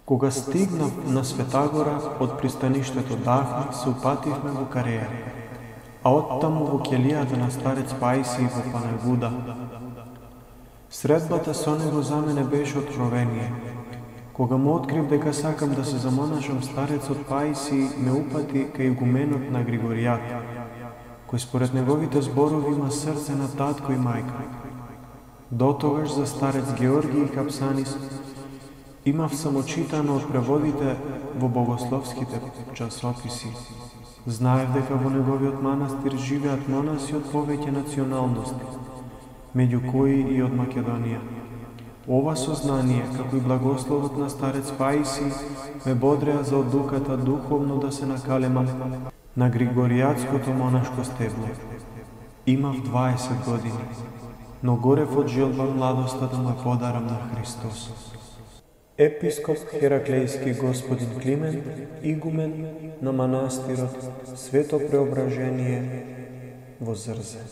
Кога стигнав на Светагора, од пристаништето Дахни се упативме во Кареја, а оттаму во ќелијата на старец Паисий во Панагуда. Средбата со него за мене беше откровение. Кога му открив дека сакам да се замонашам, старецот Паисий ме упати кај игуменот на Григоријат, кој според неговите зборови има срце на татко и мајка. Дотогаш за старец Георгиј Капсанис имав само читано од преводите во богословските часописи. Знаев дека во неговиот манастир живеат монаси од повеќе националности, меѓу кои и од Македонија. Ова сознание, како и благословот на старец Паисий, ме бодреа за одлуката духовно да се накалемам на Григоријатското монашко стебло. Имав 20 години, но горев од желба младоста да му подарам на Христос. Епископ Хераклејски господин Климент, игумен на манастирот Свето Преображение во Зрзе.